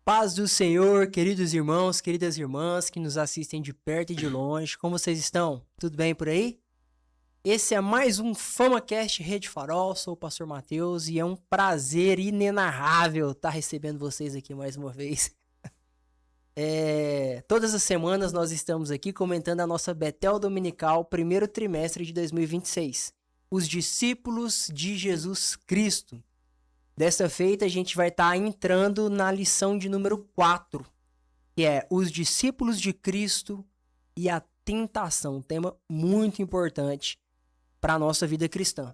Paz do Senhor, queridos irmãos, queridas irmãs que nos assistem de perto e de longe, como vocês estão? Tudo bem por aí? Esse é mais um FamaCast Rede Farol, sou o pastor Matheus e é um prazer inenarrável estar recebendo vocês aqui mais uma vez. Todas as semanas nós estamos aqui comentando a nossa Betel Dominical, primeiro trimestre de 2026, os discípulos de Jesus Cristo. Dessa feita, a gente vai estar entrando na lição de número 4, que é os discípulos de Cristo e a tentação, um tema muito importante para a nossa vida cristã.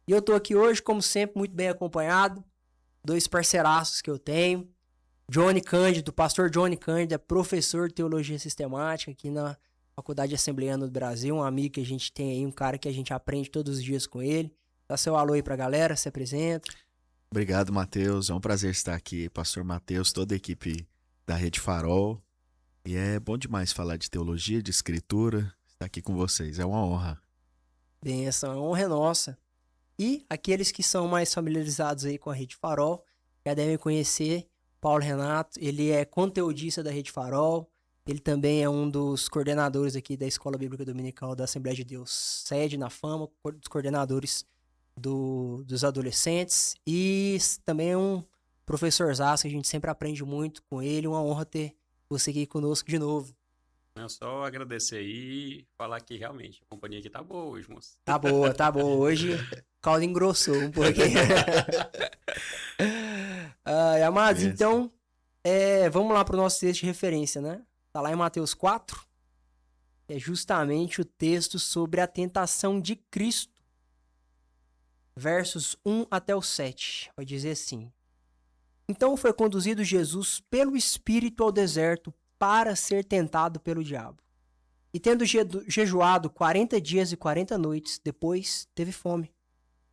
E eu estou aqui hoje, como sempre, muito bem acompanhado, dois parceiraços que eu tenho, Johnny Cândido, pastor Johnny Cândido, é professor de Teologia Sistemática aqui na Faculdade Assembleana do Brasil, um amigo que a gente tem aí, um cara que a gente aprende todos os dias com ele. Dá seu alô aí para a galera, se apresenta. Obrigado, Matheus. É um prazer estar aqui, pastor Matheus, toda a equipe da Rede Farol. E é bom demais falar de teologia, de escritura, estar aqui com vocês. É uma honra. Benção, a honra é nossa. E aqueles que são mais familiarizados aí com a Rede Farol, já devem conhecer Paulo Renato. Ele é conteudista da Rede Farol. Ele também é um dos coordenadores aqui da Escola Bíblica Dominical da Assembleia de Deus, sede na Fama, dos coordenadores dos adolescentes, e também é um professor Zaço, que a gente sempre aprende muito com ele. Uma honra ter você aqui conosco de novo. É só agradecer aí e falar que realmente a companhia aqui tá boa hoje, moço. Tá boa. Hoje o caldo engrossou um pouquinho. Amados, então, vamos lá para o nosso texto de referência, né? Tá lá em Mateus 4, é justamente o texto sobre a tentação de Cristo. Versos 1 até o 7, vai dizer assim: Então foi conduzido Jesus pelo Espírito ao deserto para ser tentado pelo diabo. E tendo jejuado 40 dias e 40 noites, depois teve fome.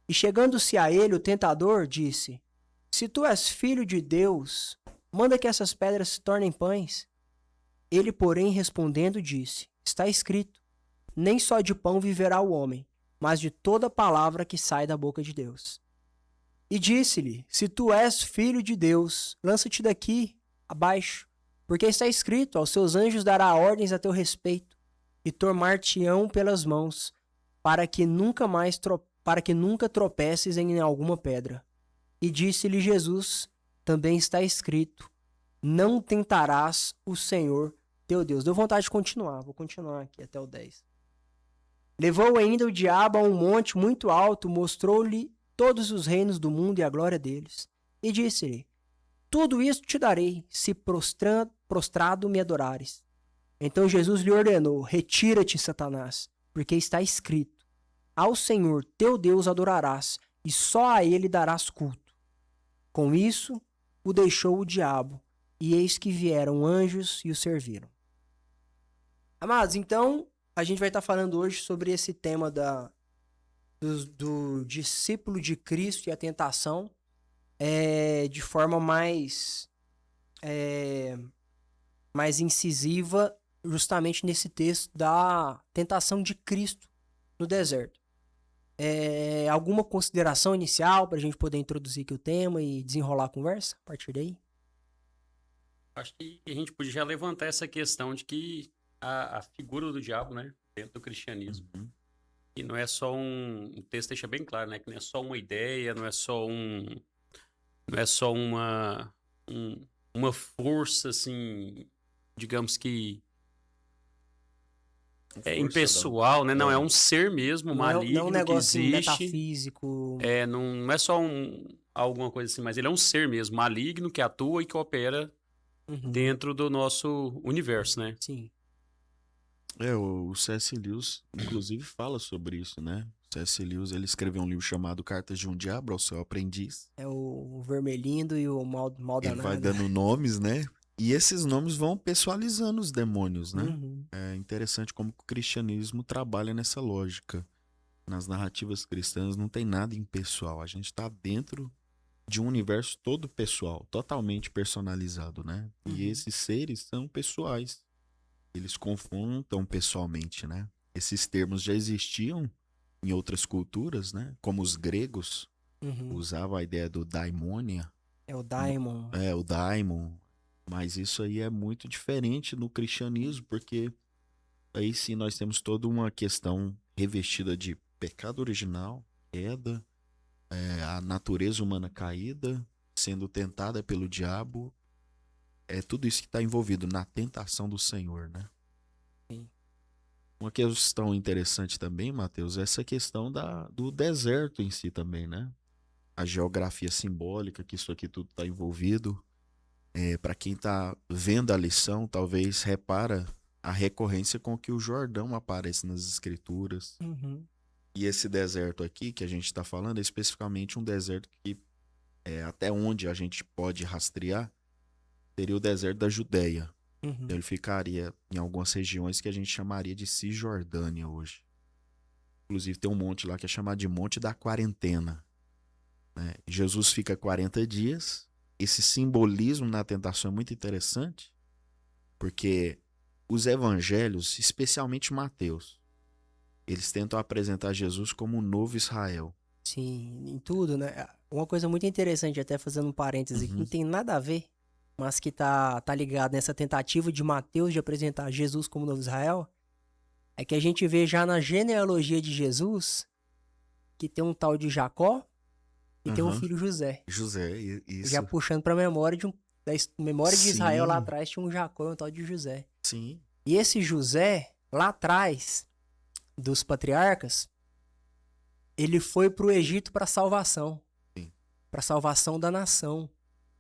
E chegando-se a ele, o tentador disse: Se tu és filho de Deus, manda que essas pedras se tornem pães. Ele, porém, respondendo, disse: Está escrito, nem só de pão viverá o homem, mas de toda palavra que sai da boca de Deus. E disse-lhe: Se tu és filho de Deus, lança-te daqui abaixo, porque está escrito: Aos seus anjos dará ordens a teu respeito, e tomar-te-ão pelas mãos, para que nunca tropeces em alguma pedra. E disse-lhe Jesus: Também está escrito: Não tentarás o Senhor teu Deus. Deu vontade de continuar, vou continuar aqui até o 10. Levou ainda o diabo a um monte muito alto, mostrou-lhe todos os reinos do mundo e a glória deles. E disse-lhe: Tudo isto te darei, se prostrado me adorares. Então Jesus lhe ordenou: Retira-te, Satanás, porque está escrito: Ao Senhor teu Deus adorarás, e só a ele darás culto. Com isso, o deixou o diabo, e eis que vieram anjos e o serviram. Amados, então, a gente vai estar falando hoje sobre esse tema do discípulo de Cristo e a tentação de forma mais incisiva, justamente nesse texto da tentação de Cristo no deserto. Alguma consideração inicial para a gente poder introduzir aqui o tema e desenrolar a conversa a partir daí? Acho que a gente podia já levantar essa questão de que a figura do diabo, né, dentro do cristianismo. E não é só o texto deixa bem claro, né, que não é só uma ideia, não é só uma força, assim, digamos que impessoal, né? Não, é um ser mesmo, maligno, não é um negócio que existe. Metafísico. Não é só alguma coisa assim, mas ele é um ser mesmo, maligno, que atua e que opera dentro do nosso universo, né? Sim. O C.S. Lewis, inclusive, fala sobre isso, né? O C.S. Lewis, ele escreveu um livro chamado Cartas de um Diabo ao Seu Aprendiz. É o Vermelindo e o Mal Danado. Ele vai dando nomes, né? E esses nomes vão pessoalizando os demônios, né? Uhum. É interessante como o cristianismo trabalha nessa lógica. Nas narrativas cristãs não tem nada impessoal. A gente está dentro de um universo todo pessoal, totalmente personalizado, né? E Uhum. esses seres são pessoais. Eles confrontam pessoalmente, né? Esses termos já existiam em outras culturas, né? Como os gregos Uhum. usavam a ideia do daimonia, É o daimon. o daimon. Mas isso aí é muito diferente no cristianismo, porque aí sim nós temos toda uma questão revestida de pecado original, queda, a natureza humana caída, sendo tentada pelo diabo. É tudo isso que está envolvido na tentação do Senhor, né? Sim. Uma questão interessante também, Mateus, é essa questão do deserto em si também, né? A geografia simbólica, que isso aqui tudo está envolvido. Para quem está vendo a lição, talvez repara a recorrência com que o Jordão aparece nas escrituras. Uhum. E esse deserto aqui que a gente está falando é especificamente um deserto que, até onde a gente pode rastrear, seria o deserto da Judéia. Uhum. Então ele ficaria em algumas regiões que a gente chamaria de Cisjordânia hoje. Inclusive tem um monte lá que é chamado de Monte da Quarentena, né? Jesus fica 40 dias. Esse simbolismo na tentação é muito interessante, porque os evangelhos, especialmente Mateus, eles tentam apresentar Jesus como um novo Israel. Sim, em tudo, né? Uma coisa muito interessante, até fazendo um parêntese, que Uhum. não tem nada a ver, mas que tá ligado nessa tentativa de Mateus de apresentar Jesus como novo Israel, é que a gente vê já na genealogia de Jesus que tem um tal de Jacó e tem um Uhum. filho José. José, isso. Já puxando pra memória da memória de Sim. Israel lá atrás, tinha um Jacó e um tal de José. Sim. E esse José, lá atrás dos patriarcas, ele foi pro Egito para salvação. Sim. Para salvação da nação,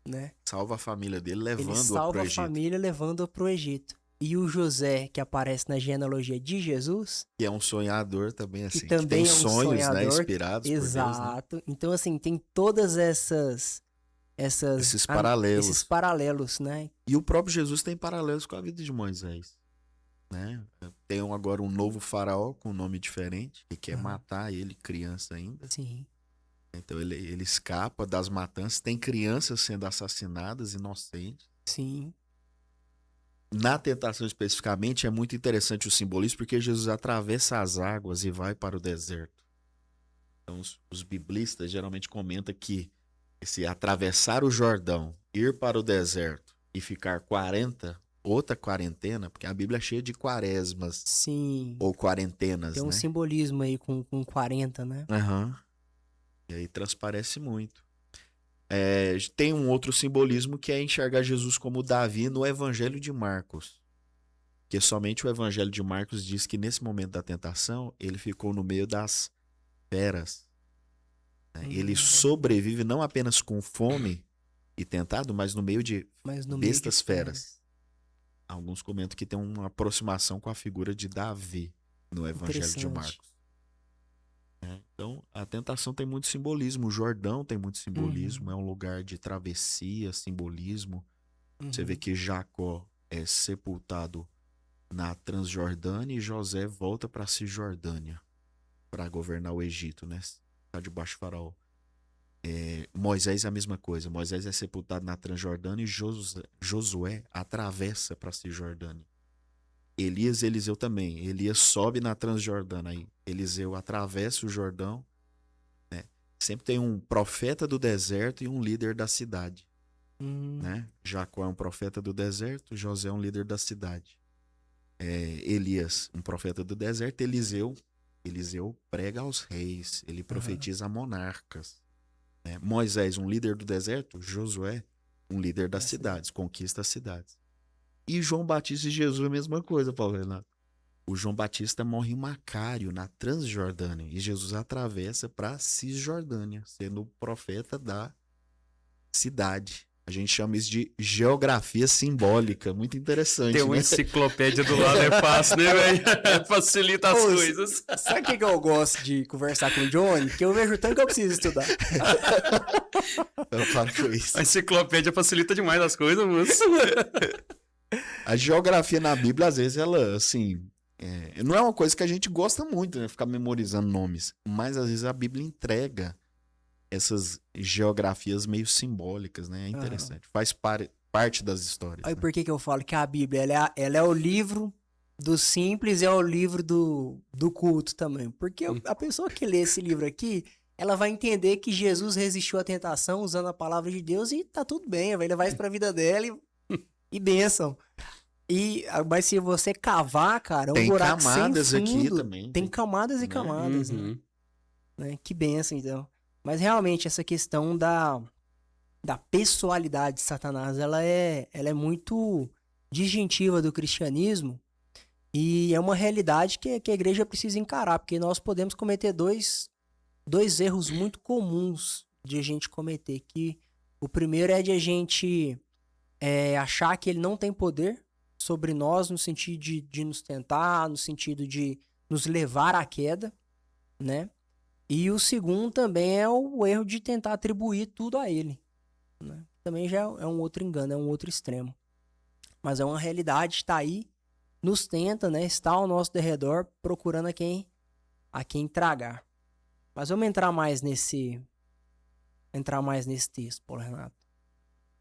né? Salva a família dele, Ele levando-a salva para o a Egito. família levando-a pro Egito. E o José, que aparece na genealogia de Jesus, Que é um sonhador também, assim. que também tem é um sonhos, né? sonhador. Inspirados por Deus, né? Exato. Então, assim, tem todas Esses paralelos. esses paralelos, né? E o próprio Jesus tem paralelos com a vida de Moisés, né? Tem agora um novo faraó com um nome diferente, que quer matar ele, criança ainda. Sim. Então ele escapa das matanças. Tem crianças sendo assassinadas, inocentes. Sim. Na tentação especificamente é muito interessante o simbolismo, porque Jesus atravessa as águas e vai para o deserto. Então os biblistas geralmente comentam que esse atravessar o Jordão, ir para o deserto e ficar 40, outra quarentena, porque a Bíblia é cheia de quaresmas. Sim. Ou quarentenas, Tem um né? simbolismo aí com 40, né? Aham. E aí transparece muito. Tem um outro simbolismo que é enxergar Jesus como Davi no Evangelho de Marcos. Que somente o Evangelho de Marcos diz que nesse momento da tentação, ele ficou no meio das feras. Né? Ele sobrevive não apenas com fome e tentado, mas no meio de bestas feras. Alguns comentam que tem uma aproximação com a figura de Davi no Evangelho de Marcos. Então, a tentação tem muito simbolismo. O Jordão tem muito simbolismo. É um lugar de travessia, simbolismo. Você vê que Jacó é sepultado na Transjordânia e José volta para Cisjordânia para governar o Egito, né? Está debaixo do faraó. Moisés é a mesma coisa. Moisés é sepultado na Transjordânia e Josué atravessa para Cisjordânia. Elias e Eliseu também. Elias sobe na Transjordânia aí. Eliseu atravessa o Jordão, né? Sempre tem um profeta do deserto e um líder da cidade, né? Jacó é um profeta do deserto, José é um líder da cidade. Elias, um profeta do deserto. Eliseu prega aos reis, ele profetiza a monarcas, né? Moisés, um líder do deserto. Josué, um líder das cidades, conquista as cidades. E João Batista e Jesus é a mesma coisa, Paulo Renato. O João Batista morre em Macário, na Transjordânia, e Jesus atravessa para Cisjordânia, sendo o profeta da cidade. A gente chama isso de geografia simbólica, muito interessante, Ter uma né? enciclopédia do lado é fácil, né, velho? Facilita as coisas. Sabe o que eu gosto de conversar com o Johnny? Que eu vejo tanto que eu preciso estudar. Eu falo com isso. A enciclopédia facilita demais as coisas, moço. A geografia na Bíblia, às vezes, ela, assim, não é uma coisa que a gente gosta muito, né? Ficar memorizando nomes. Mas, às vezes, a Bíblia entrega essas geografias meio simbólicas, né? É interessante. Faz parte das histórias. Aí Né? por que eu falo que a Bíblia ela é o livro do simples e é o livro do culto também? Porque a pessoa que lê esse livro aqui, ela vai entender que Jesus resistiu à tentação usando a palavra de Deus e tá tudo bem, vai levar isso pra vida dela e bênção. Mas se você cavar, cara, é um Tem buraco sem camadas aqui fundo. também. Tem camadas e né? camadas, né? Que bênção, então. Mas realmente essa questão da pessoalidade de Satanás, ela é muito distintiva do cristianismo e é uma realidade que a igreja precisa encarar, porque nós podemos cometer dois erros muito comuns de a gente cometer, que o primeiro é de a gente achar que ele não tem poder sobre nós no sentido de nos tentar, no sentido de nos levar à queda, né? E o segundo também é o erro de tentar atribuir tudo a ele, né? Também já é um outro engano, é um outro extremo. Mas é uma realidade, está aí, nos tenta, né? Está ao nosso derredor, procurando a quem tragar. Mas vamos entrar mais nesse texto, Paulo Renato.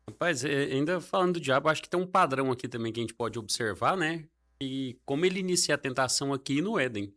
Rapaz, ainda falando do diabo, acho que tem um padrão aqui também que a gente pode observar, né? E como ele inicia a tentação aqui no Éden.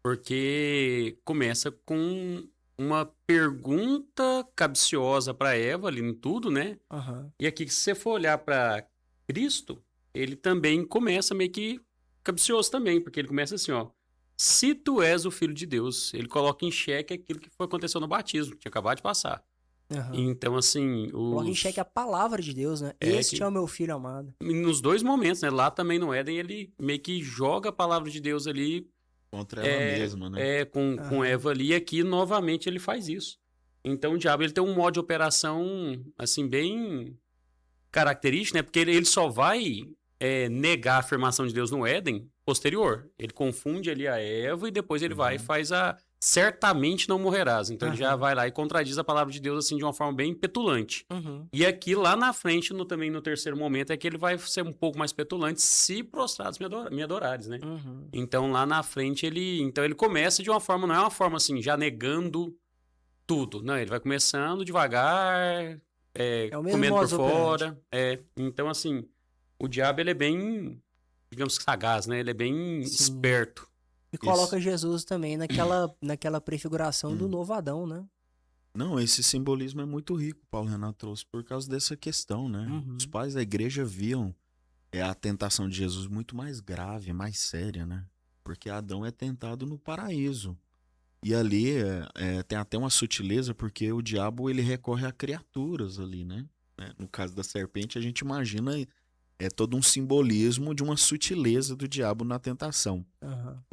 Porque começa com uma pergunta capciosa para Eva ali em tudo, né? Uhum. E aqui, se você for olhar para Cristo, ele também começa meio que capcioso também, porque ele começa assim, ó. Se tu és o filho de Deus, ele coloca em xeque aquilo que aconteceu no batismo, que tinha acabado de passar. Uhum. Então, assim, Coloca em xeque a palavra de Deus, né? Este é o meu filho amado. nos dois momentos, né? Lá também no Éden, ele meio que joga a palavra de Deus ali Contra ela mesma, né? com Eva ali, e aqui novamente ele faz isso. Então o diabo ele tem um modo de operação assim bem característico, né? Porque ele só vai negar a afirmação de Deus no Éden posterior. Ele confunde ali a Eva e depois ele vai e faz a certamente não morrerás. Então ele já vai lá e contradiz a palavra de Deus assim de uma forma bem petulante. E aqui lá na frente, também no terceiro momento, é que ele vai ser um pouco mais petulante se prostrados me adorares, né? Então lá na frente ele começa de uma forma, não é uma forma assim, já negando tudo. Não, ele vai começando devagar, o mesmo comendo por modus operandi. fora. Então assim, o diabo ele é bem, digamos que sagaz, né? Ele é bem esperto. E coloca Jesus também naquela prefiguração do novo Adão, né? Não, esse simbolismo é muito rico, Paulo Renato trouxe, por causa dessa questão, né? Os pais da igreja viam a tentação de Jesus muito mais grave, mais séria, né? Porque Adão é tentado no paraíso. E ali tem até uma sutileza, porque o diabo ele recorre a criaturas ali, né? No caso da serpente, a gente imagina todo um simbolismo de uma sutileza do diabo na tentação.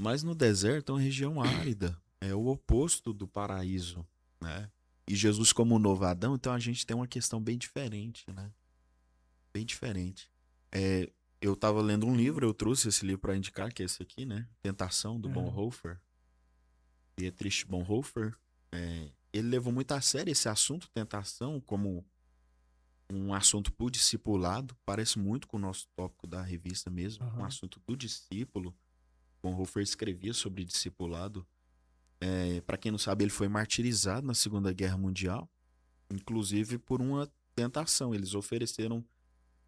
Mas no deserto é uma região árida, é o oposto do paraíso, né? E Jesus como o novo Adão, então a gente tem uma questão bem diferente, né? Bem diferente. Eu estava lendo um livro, eu trouxe esse livro para indicar, que é esse aqui, né? Tentação, do Bonhoeffer. Dietrich Bonhoeffer. Ele levou muito a sério esse assunto, tentação, como um assunto pro discipulado. Parece muito com o nosso tópico da revista mesmo, um assunto do discípulo. Bonhoeffer escrevia sobre discipulado. Para quem não sabe, ele foi martirizado na Segunda Guerra Mundial, inclusive por uma tentação. Eles ofereceram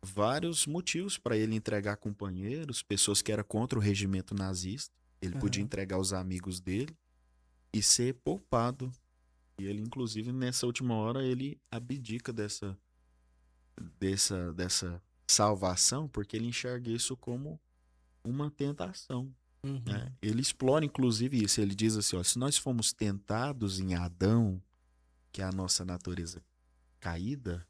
vários motivos para ele entregar companheiros, pessoas que eram contra o regimento nazista. Ele podia entregar os amigos dele e ser poupado. E ele, inclusive, nessa última hora, ele abdica dessa salvação, porque ele enxerga isso como uma tentação. Ele explora, inclusive, isso. Ele diz assim, se nós fomos tentados em Adão, que é a nossa natureza caída,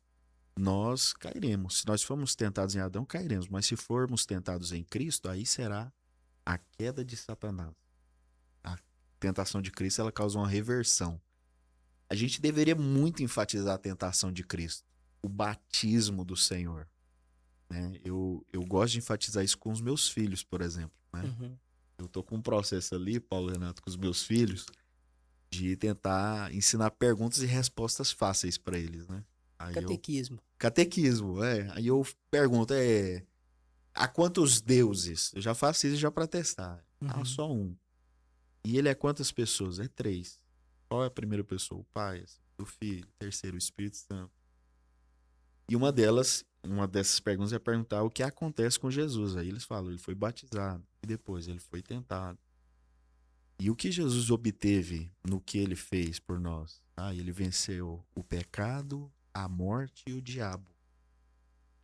nós cairemos. Se nós formos tentados em Adão, cairemos. Mas se formos tentados em Cristo, aí será a queda de Satanás. A tentação de Cristo, ela causa uma reversão. A gente deveria muito enfatizar a tentação de Cristo, o batismo do Senhor, né? Eu gosto de enfatizar isso com os meus filhos, por exemplo, né? Eu tô com um processo ali, Paulo Renato, com os meus filhos, de tentar ensinar perguntas e respostas fáceis para eles, né? Aí Catequismo, Aí eu pergunto, há quantos deuses? Eu já faço isso já para testar. Só um. E ele é quantas pessoas? 3. Qual é a primeira pessoa? O Pai. Assim. do Filho, terceiro, o Espírito Santo. E uma dessas perguntas é perguntar o que acontece com Jesus. Aí eles falam, ele foi batizado e depois ele foi tentado. E o que Jesus obteve no que ele fez por nós? Ele venceu o pecado, a morte e o diabo.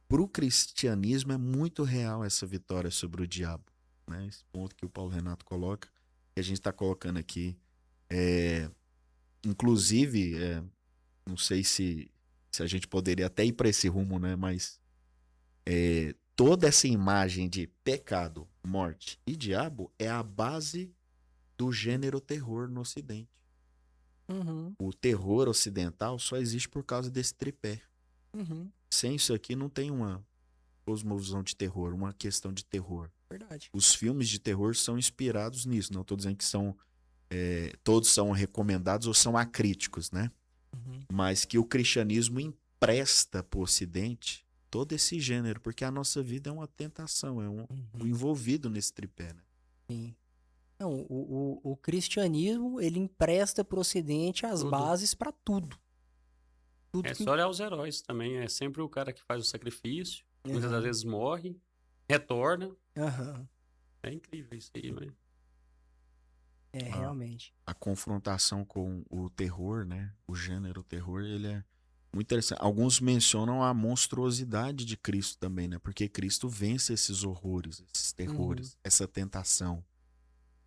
Para o cristianismo é muito real essa vitória sobre o diabo, né? Esse ponto que o Paulo Renato coloca, que a gente está colocando aqui. Inclusive, não sei se a gente poderia até ir para esse rumo, né? Mas toda essa imagem de pecado, morte e diabo é a base do gênero terror no Ocidente. Uhum. O terror ocidental só existe por causa desse tripé. Uhum. Sem isso aqui não tem uma cosmovisão de terror, uma questão de terror. Verdade. Os filmes de terror são inspirados nisso. Não estou dizendo que todos são recomendados ou são acríticos, né? Uhum. Mas que o cristianismo empresta para o Ocidente todo esse gênero, porque a nossa vida é uma tentação, é um envolvido nesse tripé, né? Sim. Não, o cristianismo, ele empresta para o Ocidente as Tudo. bases para tudo. Tudo É que... só olhar os heróis também. É sempre o cara que faz o sacrifício. Muitas das Uhum. vezes morre, retorna. Aham. É incrível isso aí, mas... Realmente. A confrontação com o terror, né? O gênero terror, ele é muito interessante. Alguns mencionam a monstruosidade de Cristo também, né? Porque Cristo vence esses horrores, esses terrores, essa tentação.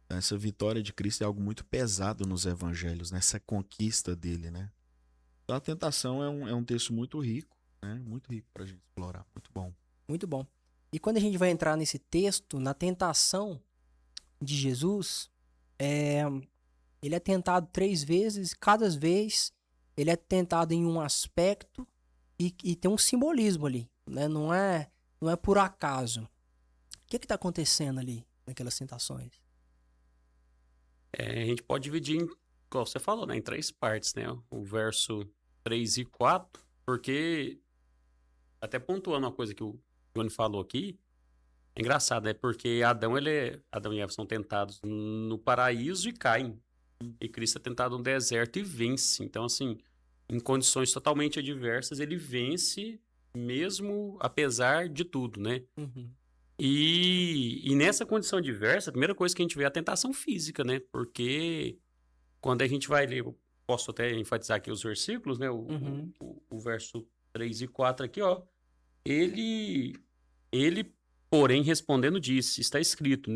Essa vitória de Cristo é algo muito pesado nos evangelhos, nessa conquista dele, né? Então a tentação é um texto muito rico, né? Muito rico pra gente explorar. Muito bom. Muito bom. E quando a gente vai entrar nesse texto, na tentação de Jesus, ele é tentado 3 vezes, cada vez ele é tentado em um aspecto e tem um simbolismo ali, né? Não é por acaso. O que está acontecendo ali naquelas tentações? A gente pode dividir, como você falou, né, em 3 partes, né? O verso 3 e 4, porque, até pontuando uma coisa que o Johnny falou aqui, é engraçado, né? Porque Adão e Eva são tentados no paraíso e caem. E Cristo é tentado no deserto e vence. Então, assim, em condições totalmente adversas, ele vence mesmo apesar de tudo, né? Uhum. E nessa condição adversa, a primeira coisa que a gente vê é a tentação física, né? Porque quando a gente vai ler, eu posso até enfatizar aqui os versículos, né? O verso 3 e 4 aqui, ó. Ele, porém, respondendo, disse, está escrito,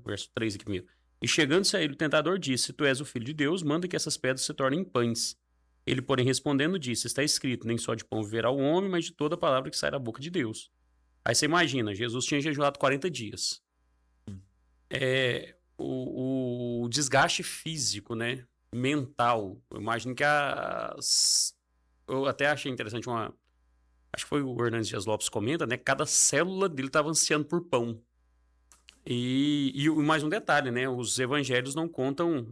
verso 3 aqui primeiro. E chegando-se a ele, o tentador disse, se tu és o filho de Deus, manda que essas pedras se tornem pães. Ele, porém, respondendo, disse, está escrito, nem só de pão viverá o homem, mas de toda palavra que sai da boca de Deus. Aí você imagina, Jesus tinha jejuado 40 dias. O desgaste físico, né? Mental. Eu imagino que eu até achei interessante acho que foi o Hernandes Dias Lopes comenta, né? Cada célula dele estava ansiando por pão. E mais um detalhe, né? Os evangelhos não contam...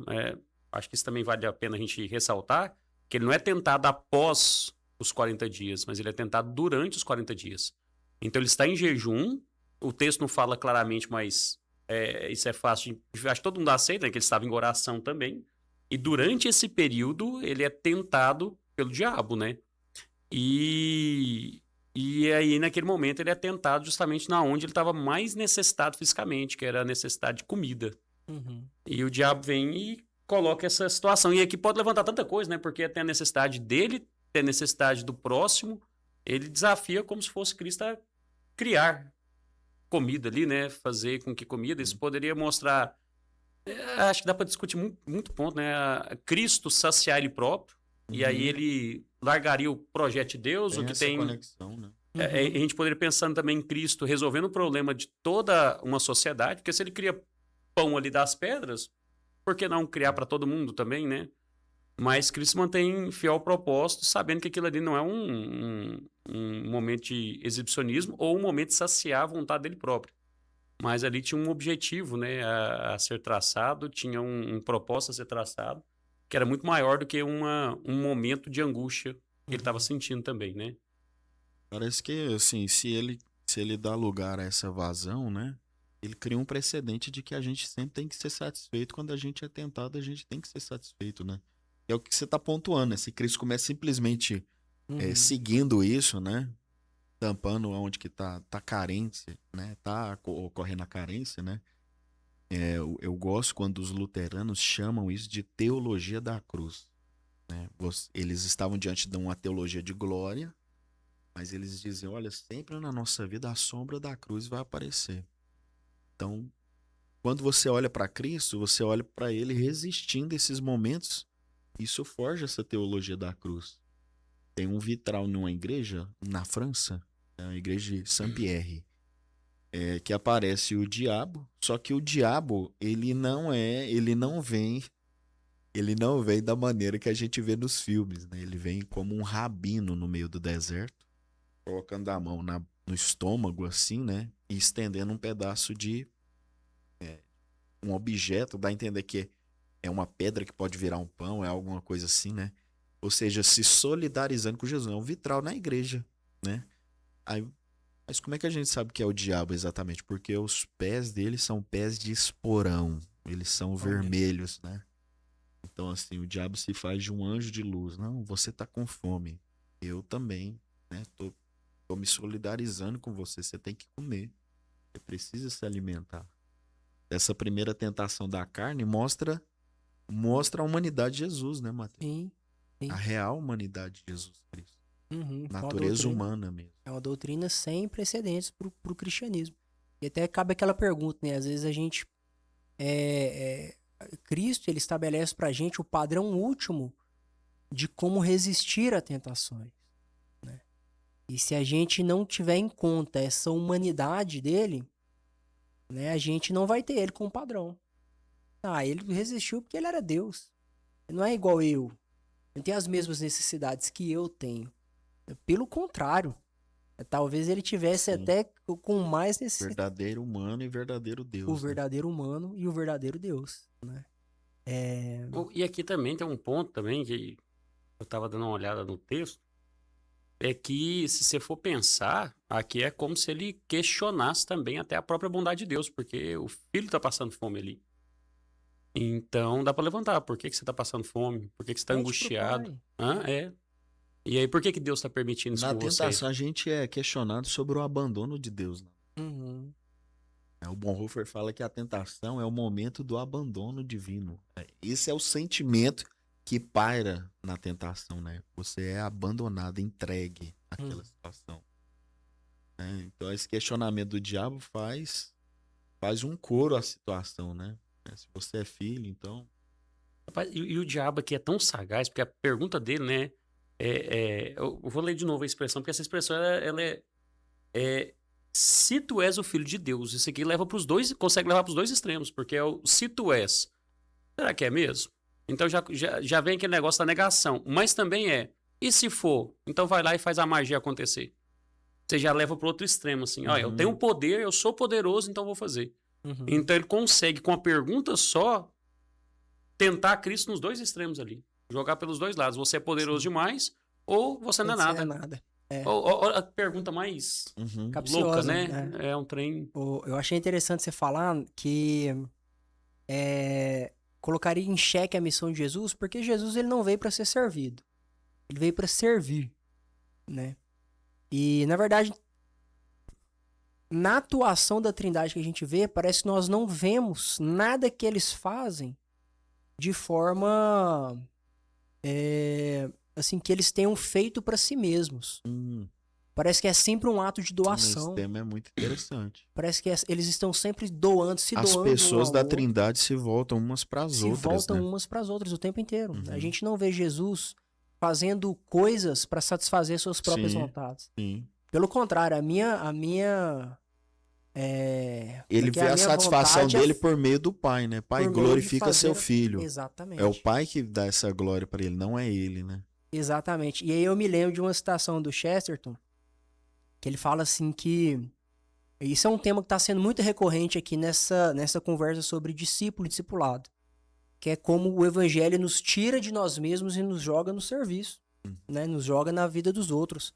acho que isso também vale a pena a gente ressaltar, que ele não é tentado após os 40 dias, mas ele é tentado durante os 40 dias. Então ele está em jejum, o texto não fala claramente, mas isso é fácil, acho que todo mundo aceita, né, que ele estava em oração também, e durante esse período ele é tentado pelo diabo, né? E aí naquele momento ele é tentado justamente na onde ele estava mais necessitado fisicamente, que era a necessidade de comida. E o diabo vem e coloca essa situação, e aqui pode levantar tanta coisa, né? Porque tem a necessidade dele, tem a necessidade do próximo, ele desafia como se fosse Cristo a criar comida ali, né? Fazer com que comida. Isso poderia mostrar... acho que dá para discutir muito ponto, né? Cristo saciar ele próprio. E aí ele largaria o projeto de Deus. Tem o que essa tem conexão, né? a gente poderia pensar também em Cristo resolvendo o problema de toda uma sociedade. Porque se ele cria pão ali das pedras, por que não criar para todo mundo também, né? Mas Cristo mantém fiel ao propósito, sabendo que aquilo ali não é um momento de exibicionismo ou um momento de saciar a vontade dele próprio. Mas ali tinha um objetivo, né, a ser traçado, tinha um propósito a ser traçado, que era muito maior do que um momento de angústia que ele estava sentindo também, né? Parece que, assim, se ele dá lugar a essa vazão, né? Ele cria um precedente de que a gente sempre tem que ser satisfeito. Quando a gente é tentado, a gente tem que ser satisfeito, né? É o que você está pontuando, né? Se Cristo começa simplesmente Uhum. seguindo isso, né? Tampando onde que tá carente, né? Tá ocorrendo a carência, né? Eu gosto quando os luteranos chamam isso de teologia da cruz, né? Eles estavam diante de uma teologia de glória, mas eles dizem, olha, sempre na nossa vida a sombra da cruz vai aparecer. Então, quando você olha para Cristo, você olha para ele resistindo esses momentos. Isso forja essa teologia da cruz. Tem um vitral numa igreja na França, a igreja de Saint-Pierre, que aparece o diabo, só que o diabo, ele não vem da maneira que a gente vê nos filmes, né? Ele vem como um rabino no meio do deserto, colocando a mão no estômago assim, né? E estendendo um pedaço de um objeto, dá a entender que é uma pedra que pode virar um pão, é alguma coisa assim, né? Ou seja, se solidarizando com Jesus. É um vitral na igreja, né? Mas como é que a gente sabe que é o diabo exatamente? Porque os pés dele são pés de esporão. Eles são vermelhos, né? Então, assim, o diabo se faz de um anjo de luz. Não, você tá com fome. Eu também, né? Tô me solidarizando com você. Você tem que comer. Você precisa se alimentar. Essa primeira tentação da carne mostra a humanidade de Jesus, né, Matheus? Sim. A real humanidade de Jesus Cristo. Uhum. Natureza humana mesmo. É uma doutrina sem precedentes pro cristianismo. E até cabe aquela pergunta, né? Às vezes a gente... Cristo, ele estabelece pra gente o padrão último de como resistir a tentações, né? E se a gente não tiver em conta essa humanidade dele, né? A gente não vai ter ele como padrão. Ele resistiu porque ele era Deus. Ele não é igual eu. Ele tem as mesmas necessidades que eu tenho. Pelo contrário. Talvez ele tivesse Sim. até com mais necessidade. Verdadeiro humano e verdadeiro Deus. O verdadeiro humano e o verdadeiro Deus, né? E aqui também tem um ponto também que eu estava dando uma olhada no texto, é que se você for pensar, aqui é como se ele questionasse também até a própria bondade de Deus, porque o filho está passando fome ali. Então dá para levantar, por que você está passando fome? Por que você está Pede pro angustiado? pai. E aí, por que Deus está permitindo isso Na com você? tentação, a gente é questionado sobre o abandono de Deus, né? Uhum. O Bonhoeffer fala que a tentação é o momento do abandono divino. Esse é o sentimento que paira na tentação, né? Você é abandonado, entregue àquela situação. Então, esse questionamento do diabo faz um coro à situação, né? Se você é filho, então... Rapaz, e o diabo aqui é tão sagaz, porque a pergunta dele, né? Eu vou ler de novo a expressão, porque essa expressão ela é se tu és o filho de Deus. Isso aqui leva para os dois, consegue levar para os dois extremos, porque é o se tu és. Será que é mesmo? Então já vem aquele negócio da negação. Mas também e se for? Então vai lá e faz a magia acontecer. Você já leva para outro extremo, assim. Ó, eu tenho poder, eu sou poderoso, então vou fazer. Uhum. Então ele consegue, com a pergunta só, tentar Cristo nos dois extremos ali. Jogar pelos dois lados. Você é poderoso demais ou você não é nada. Não é nada. Ou a pergunta mais louca, Capciosa, né? É um trem... Eu achei interessante você falar que colocaria em xeque a missão de Jesus, porque Jesus ele não veio para ser servido. Ele veio para servir, né? E, na verdade, na atuação da Trindade que a gente vê, parece que nós não vemos nada que eles fazem de forma assim, que eles tenham feito para si mesmos. Parece que é sempre um ato de doação. Esse tema é muito interessante. Parece que eles estão sempre doando, se As doando. pessoas da Trindade se voltam umas para as outras, se voltam né? umas para as outras o tempo inteiro. A gente não vê Jesus fazendo coisas para satisfazer suas próprias vontades. Sim. Pelo contrário, a minha ele vê a satisfação dele por meio do Pai, né? Pai, glorifica seu filho. Exatamente. É o Pai que dá essa glória para ele, não é ele, né? Exatamente. E aí eu me lembro de uma citação do Chesterton, que ele fala assim que isso é um tema que está sendo muito recorrente aqui nessa conversa sobre discípulo e discipulado, que é como o evangelho nos tira de nós mesmos e nos joga no serviço, né? Nos joga na vida dos outros.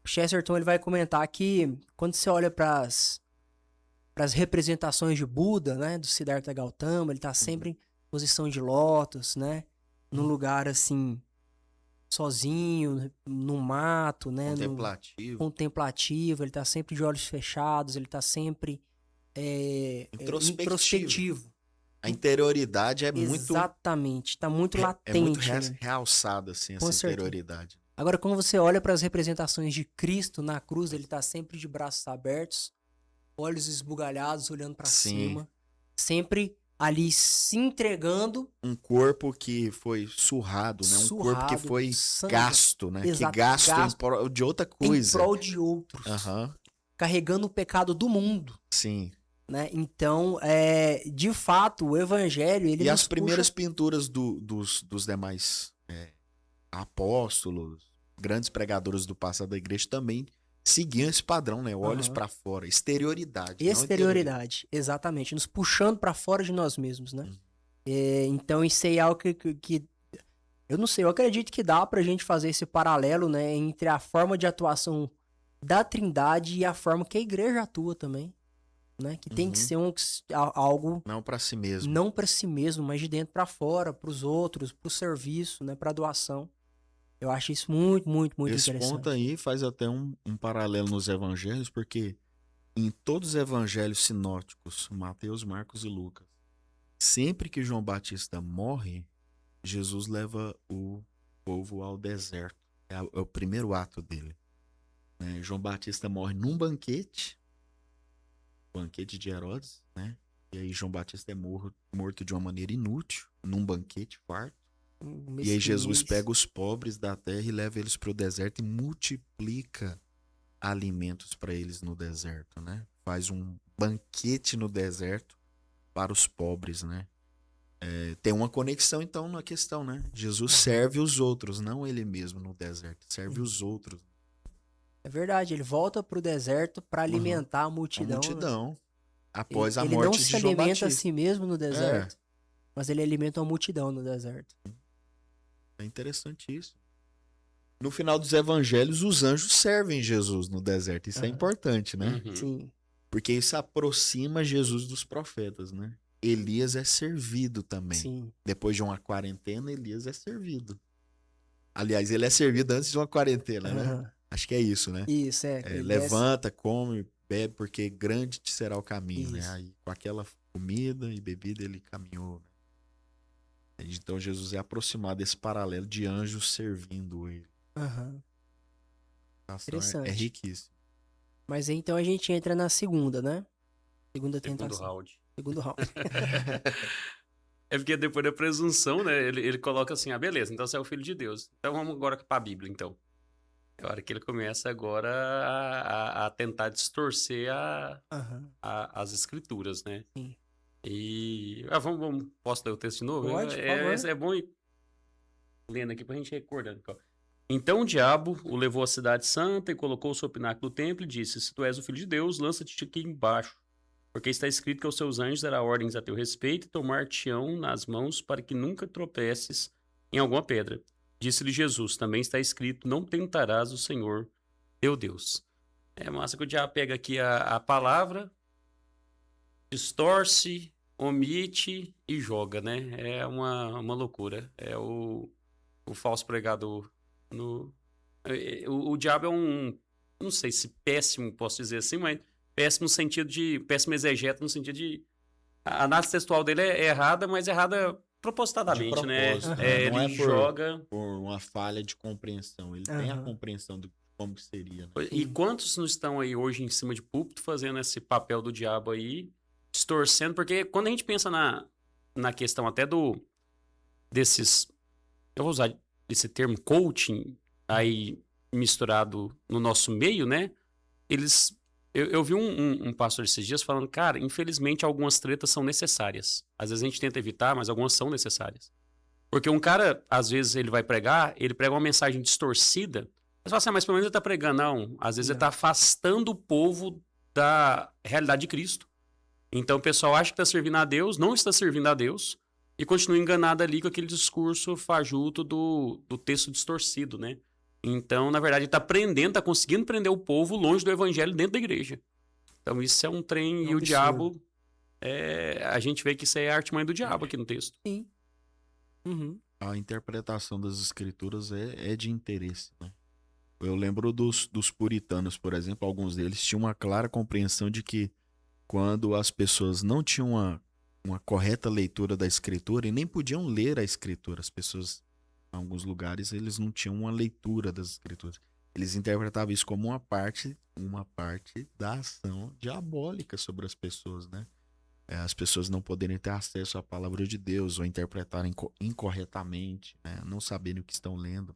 O Chesterton ele vai comentar que quando você olha para as representações de Buda, né, do Siddhartha Gautama, ele está sempre em posição de lótus, né, num lugar assim, sozinho, no mato, né? Contemplativo. Contemplativo, ele tá sempre de olhos fechados, ele tá sempre introspectivo. A interioridade é muito... Exatamente, tá muito latente. É muito né? realçada, assim, Com essa certeza. interioridade. Agora, quando você olha para as representações de Cristo na cruz, ele tá sempre de braços abertos, olhos esbugalhados, olhando para Sim. cima, sempre ali se entregando. Um corpo que foi surrado, né? Um corpo que Surrado, foi sangue. gasto, né? Exato, Que gasto gasto em prol de outra em coisa. prol de outros, Aham, carregando o pecado do mundo, sim. né? Então, de fato, o evangelho, ele E nos as primeiras puxa... pinturas dos demais apóstolos, grandes pregadores do passado da igreja também seguiam esse padrão, né? Olhos Aham. para fora, exterioridade. não Exterioridade, exatamente, nos puxando para fora de nós mesmos, né? Uhum. Então, isso aí é algo que eu não sei, eu acredito que dá pra gente fazer esse paralelo, né, entre a forma de atuação da Trindade e a forma que a igreja atua também, né? Que tem que Uhum. ser algo Não para si mesmo. não para si mesmo, mas de dentro pra fora, pros outros, pro serviço, né, pra doação. Eu acho isso muito, muito, muito Esse interessante. ponto aí faz até um paralelo nos evangelhos, porque em todos os evangelhos sinóticos, Mateus, Marcos e Lucas, sempre que João Batista morre, Jesus leva o povo ao deserto. É o primeiro ato dele. Né? João Batista morre num banquete de Herodes, né? E aí João Batista é morto de uma maneira inútil, num banquete farto. E aí Jesus pega os pobres da terra e leva eles para o deserto e multiplica alimentos para eles no deserto, né? Faz um banquete no deserto para os pobres, né? Tem uma conexão então na questão, né? Jesus serve os outros, não ele mesmo no deserto, serve os outros. É verdade, ele volta pro deserto pra alimentar a A multidão. Né? multidão. Após a Ele não morte se de João alimenta a Batista. si mesmo no deserto, mas ele alimenta uma multidão no deserto. É interessante isso. No final dos evangelhos, os anjos servem Jesus no deserto. Isso é importante, né? Uhum. Sim. Porque isso aproxima Jesus dos profetas, né? Elias é servido também. Sim. Depois de uma quarentena, Elias é servido. Aliás, ele é servido antes de uma quarentena, né? Aham. Acho que é isso, né? Isso, ele Levanta, come, bebe, porque grande te será o caminho, né? Isso. Aí, com aquela comida e bebida, ele caminhou. Né? Então, Jesus é aproximado desse paralelo de anjos servindo ele. Aham. Interessante. É riquíssimo. Mas aí, então a gente entra na segunda, né? Segunda Segundo tentação. round. Segundo round. É porque depois da presunção, né, ele coloca assim, beleza, então você é o filho de Deus. Então vamos agora para a Bíblia, então. É a hora que ele começa agora a tentar distorcer Aham. as escrituras, né? Sim. E... posso ler o texto de novo? Pode, por favor. É bom ir lendo aqui pra gente recordando. Então o diabo o levou à cidade santa e colocou o seu pináculo do templo e disse, se tu és o filho de Deus, lança-te aqui embaixo. Porque está escrito que aos seus anjos dará ordens a teu respeito e tomar-te-ão nas mãos para que nunca tropeces em alguma pedra. Disse-lhe Jesus, também está escrito, não tentarás o Senhor, teu Deus. É massa que o diabo pega aqui a palavra, distorce, omite e joga, né? É uma loucura. É o falso pregador. O diabo é não sei se péssimo, posso dizer assim, mas péssimo no sentido de, péssimo exegeta no sentido de, a análise textual dele é errada, mas errada propositadamente, De né? propósito, né? Não Ele é joga... por uma falha de compreensão. Ele tem a compreensão de como que seria. Né? E quantos não estão aí hoje em cima de púlpito fazendo esse papel do diabo aí, distorcendo? Porque quando a gente pensa na questão até desses... Eu vou usar esse termo coaching aí misturado no nosso meio, né? Eu vi um pastor esses dias falando, cara, infelizmente algumas tretas são necessárias. Às vezes a gente tenta evitar, mas algumas são necessárias. Porque um cara, às vezes ele vai pregar, ele prega uma mensagem distorcida, você fala assim, mas pelo menos ele tá pregando. Não, às vezes ele tá afastando o povo da realidade de Cristo. Então o pessoal acha que tá servindo a Deus, não está servindo a Deus, e continua enganado ali com aquele discurso fajuto do texto distorcido, né? Então, na verdade, ele tá prendendo, tá conseguindo prender o povo longe do evangelho dentro da igreja. Então isso é um trem, e o diabo, a gente vê que isso é a artimanha do diabo aqui no texto. Sim. Uhum. a interpretação das escrituras é de interesse, né? Eu lembro dos puritanos, por exemplo, alguns deles tinham uma clara compreensão de que quando as pessoas não tinham uma correta leitura da escritura e nem podiam ler a escritura, as pessoas, em alguns lugares, eles não tinham uma leitura das escrituras. Eles interpretavam isso como uma parte da ação diabólica sobre as pessoas, né? As pessoas não poderem ter acesso à palavra de Deus ou interpretarem incorretamente, né? Não saberem o que estão lendo.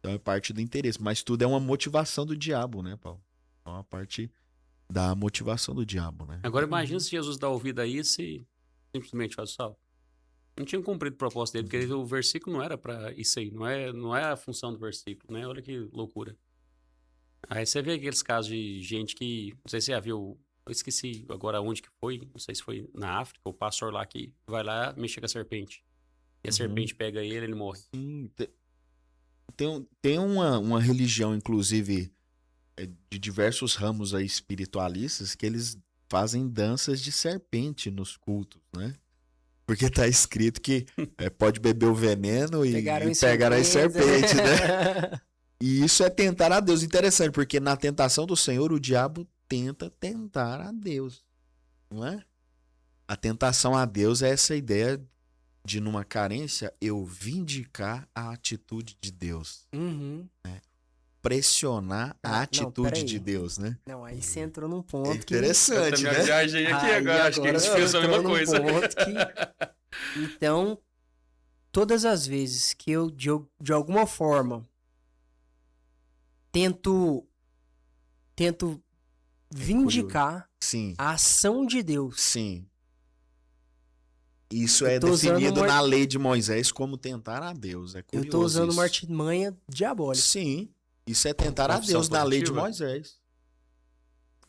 Então é parte do interesse. Mas tudo é uma motivação do diabo, né, Paulo? É uma parte da motivação do diabo, né? Agora imagina se Jesus dá ouvido a isso e simplesmente faz sal. Não tinha cumprido o propósito dele, porque o versículo não era pra isso aí. Não é a função do versículo, né? Olha que loucura. Aí você vê aqueles casos de gente que... Não sei se você já viu... Eu esqueci agora onde que foi. Não sei se foi na África. O pastor lá que vai lá mexer com a serpente. E a serpente pega ele morre. Sim, tem uma religião, inclusive, de diversos ramos aí espiritualistas, que eles fazem danças de serpente nos cultos, né? Porque tá escrito que pode beber o veneno e pegará as serpentes, né? E isso é tentar a Deus. Interessante, porque na tentação do Senhor, o diabo tenta tentar a Deus, não é? A tentação a Deus é essa ideia de, numa carência, eu vindicar a atitude de Deus. Né? Pressionar a atitude de Deus, né? Não, aí você entrou num ponto interessante, né? Eu viajei aqui aí agora, acho que eles pensam a mesma coisa. Então, todas as vezes que eu, de alguma forma, tento vindicar Sim. a ação de Deus. Sim. Isso é definido na lei de Moisés como tentar a Deus. É curioso. Eu tô usando uma artimanha diabólica. Sim. Isso é tentar a Deus na lei de Moisés.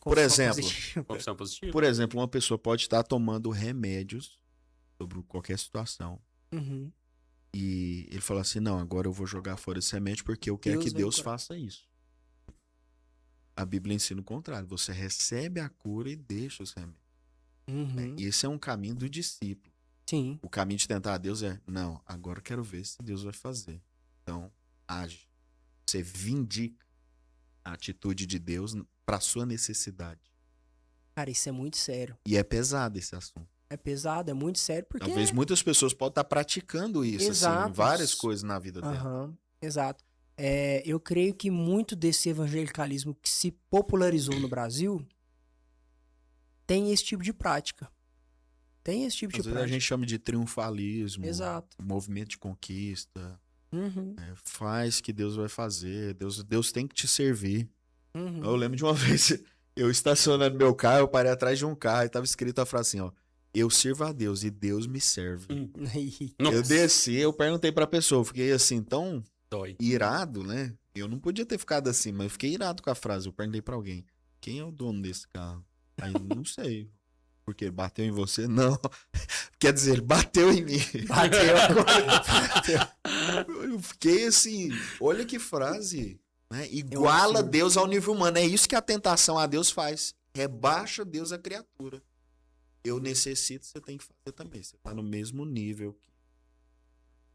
Por exemplo, uma pessoa pode estar tomando remédios sobre qualquer situação. E ele fala assim, não, agora eu vou jogar fora esse remédio porque eu quero que Deus faça isso. A Bíblia ensina o contrário. Você recebe a cura e deixa os remédios. Esse é um caminho do discípulo. Sim. O caminho de tentar a Deus é, não, agora eu quero ver se Deus vai fazer. Então, age. Você vindica a atitude de Deus para sua necessidade. Cara, isso é muito sério. E é pesado esse assunto. É pesado, é muito sério, porque... Talvez muitas pessoas possam estar praticando isso, assim, em várias coisas na vida dela. Exato. Eu creio que muito desse evangelicalismo que se popularizou no Brasil tem esse tipo de prática. Às vezes a gente chama de triunfalismo. Exato. Movimento de conquista. Faz que Deus vai fazer. Deus tem que te servir. Eu lembro de uma vez, eu estacionando meu carro, eu parei atrás de um carro e tava escrito a frase assim, ó. Eu sirvo a Deus e Deus me serve. Eu desci, eu perguntei pra pessoa, eu fiquei assim, tão irado, né? Eu não podia ter ficado assim, mas eu fiquei irado com a frase. Eu perguntei pra alguém, quem é o dono desse carro? Aí, não sei. Porque bateu em você? Não. Quer dizer, ele bateu em mim. Bateu. Eu fiquei assim, olha que frase, né? Iguala Deus ao nível humano. É isso que a tentação a Deus faz. Rebaixa Deus à criatura. Eu necessito, você tem que fazer também. Você tá no mesmo nível.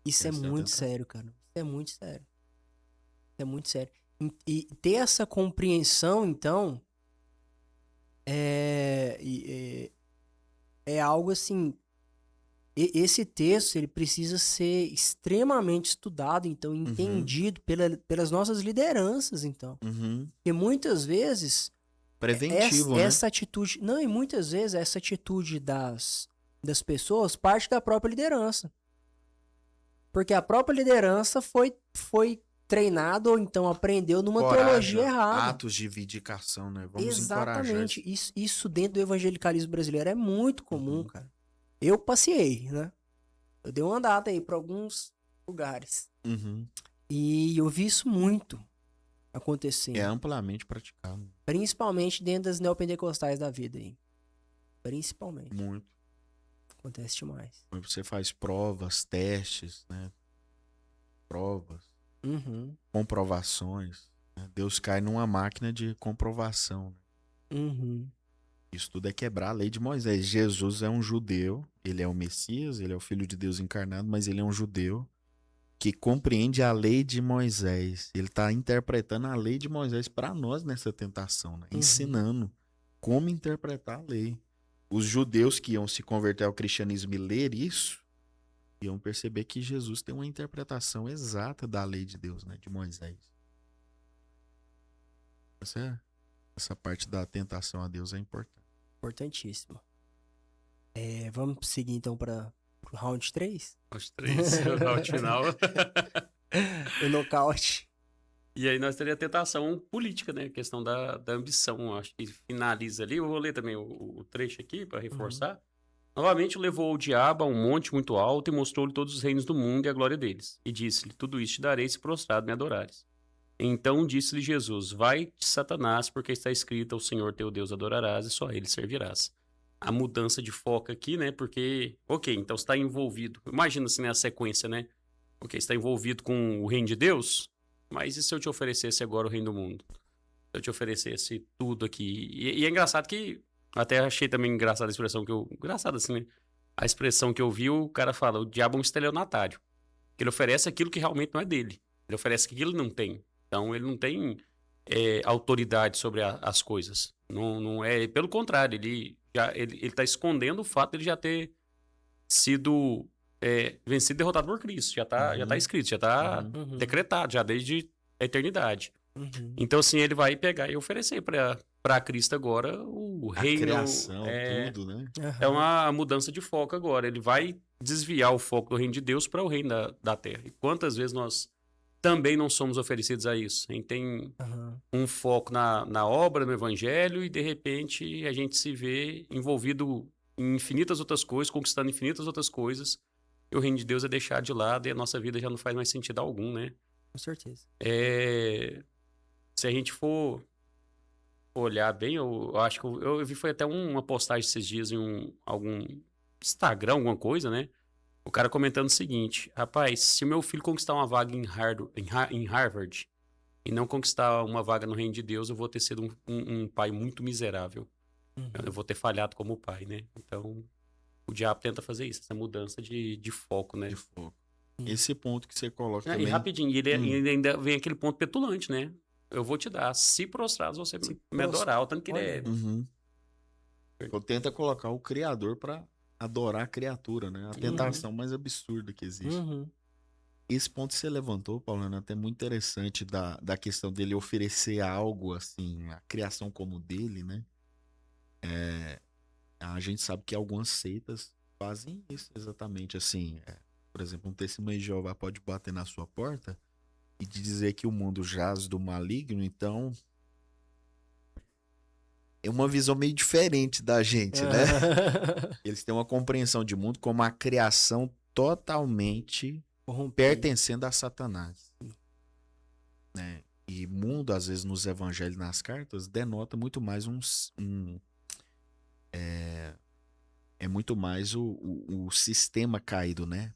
Isso é muito sério, cara. Isso é muito sério. Isso é muito sério. E ter essa compreensão, então, é algo assim... Esse texto, ele precisa ser extremamente estudado, então, entendido pelas nossas lideranças, então. Porque muitas vezes... Preventivo, essa atitude... Não, e muitas vezes essa atitude das pessoas parte da própria liderança. Porque a própria liderança foi treinada ou então aprendeu numa teologia errada. Atos de vindicação, né? Vamos encorajar. Exatamente. Isso dentro do evangelicalismo brasileiro é muito comum, cara. Eu passei, né? Eu dei uma andada aí pra alguns lugares. E eu vi isso muito acontecendo. É amplamente praticado. Principalmente dentro das neopentecostais da vida aí. Principalmente. Muito. Acontece demais. Você faz provas, testes, né? Provas. Comprovações. Né? Deus cai numa máquina de comprovação. Né? Isso tudo é quebrar a lei de Moisés. Jesus é um judeu, ele é o Messias, ele é o Filho de Deus encarnado, mas ele é um judeu. que compreende a lei de Moisés. Ele está interpretando a lei de Moisés para nós nessa tentação, né? Ensinando como interpretar a lei. Os judeus que iam se converter ao cristianismo e ler isso, iam perceber que Jesus tem uma interpretação exata da lei de Deus, né? De Moisés. Essa parte da tentação a Deus é importante. Importantíssimo. Vamos seguir então para o round 3? Round 3, o round final. O nocaute. E aí nós teríamos a tentação política, né? A questão da ambição. Acho que finaliza ali. Eu vou ler também o trecho aqui para reforçar. Novamente levou o diabo a um monte muito alto e mostrou-lhe todos os reinos do mundo e a glória deles. E disse-lhe, tudo isso te darei se prostrado me adorares. Então disse-lhe Jesus, vai-te, Satanás, porque está escrito, ao Senhor teu Deus adorarás e só a ele servirás. A mudança de foco aqui, né? Porque, então você está envolvido. Imagina assim, né, a sequência, né? Você está envolvido com o reino de Deus, mas e se eu te oferecesse agora o reino do mundo? Se eu te oferecesse tudo aqui? E é engraçado que, até achei também engraçada a expressão engraçada assim, né? A expressão que eu vi, o cara fala, o diabo é um estelionatário. Ele oferece aquilo que realmente não é dele. Ele oferece aquilo que ele não tem. Então, ele não tem autoridade sobre as coisas. Não é, pelo contrário, ele está escondendo o fato de ele já ter sido vencido e derrotado por Cristo. Já tá escrito, já está decretado, já desde a eternidade. Então, assim, ele vai pegar e oferecer para Cristo agora o reino. A criação, tudo, né? É uma mudança de foco agora. Ele vai desviar o foco do reino de Deus para o reino da terra. E quantas vezes nós também não somos oferecidos a isso? A gente tem um foco na obra, no evangelho, e de repente a gente se vê envolvido em infinitas outras coisas, conquistando infinitas outras coisas, e o reino de Deus é deixado de lado e a nossa vida já não faz mais sentido algum, né? Com certeza. Se a gente for olhar bem, eu acho que eu vi, foi até uma postagem esses dias em algum Instagram, alguma coisa, né? O cara comentando o seguinte, rapaz, se o meu filho conquistar uma vaga em Harvard e não conquistar uma vaga no reino de Deus, eu vou ter sido um pai muito miserável. Eu vou ter falhado como pai, né? Então, o diabo tenta fazer isso, essa mudança de foco, né? De foco. Esse ponto que você coloca E também... rapidinho, ele ainda vem aquele ponto petulante, né? Eu vou te dar, se prostrados você me adorar, o tanto que ele é... Então, tenta colocar o Criador para adorar a criatura, né? A tentação mais absurda que existe. Esse ponto que você levantou, Paulo, é até muito interessante da questão dele oferecer algo, assim, a criação como dele, né? A gente sabe que algumas seitas fazem isso exatamente, assim. Por exemplo, um testemunho de Jeová pode bater na sua porta e dizer que o mundo jaz do maligno, então... É uma visão meio diferente da gente, né? Eles têm uma compreensão de mundo como a criação totalmente pertencendo a Satanás. Né? E mundo, às vezes, nos evangelhos, nas cartas, denota muito mais é muito mais o sistema caído, né?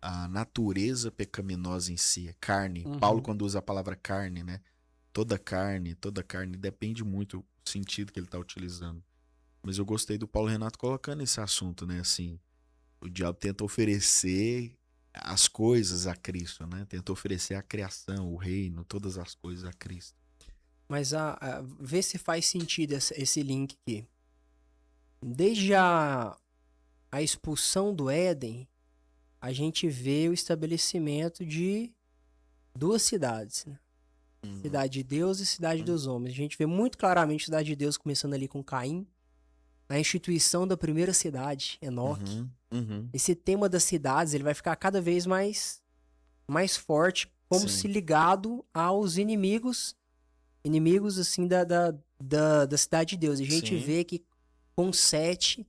A natureza pecaminosa em si, a carne. Paulo, quando usa a palavra carne, né? Toda carne, depende muito do sentido que ele está utilizando. Mas eu gostei do Paulo Renato colocando esse assunto, né? Assim, o diabo tenta oferecer as coisas a Cristo, né? Tenta oferecer a criação, o reino, todas as coisas a Cristo. Mas vê se faz sentido esse link aqui. Desde a expulsão do Éden, a gente vê o estabelecimento de duas cidades, né? Cidade de Deus e cidade dos homens. A gente vê muito claramente a cidade de Deus começando ali com Caim, a instituição da primeira cidade, Enoque. Esse tema das cidades, ele vai ficar cada vez mais forte, como se ligado aos inimigos assim da cidade de Deus. E a gente vê que com Sete,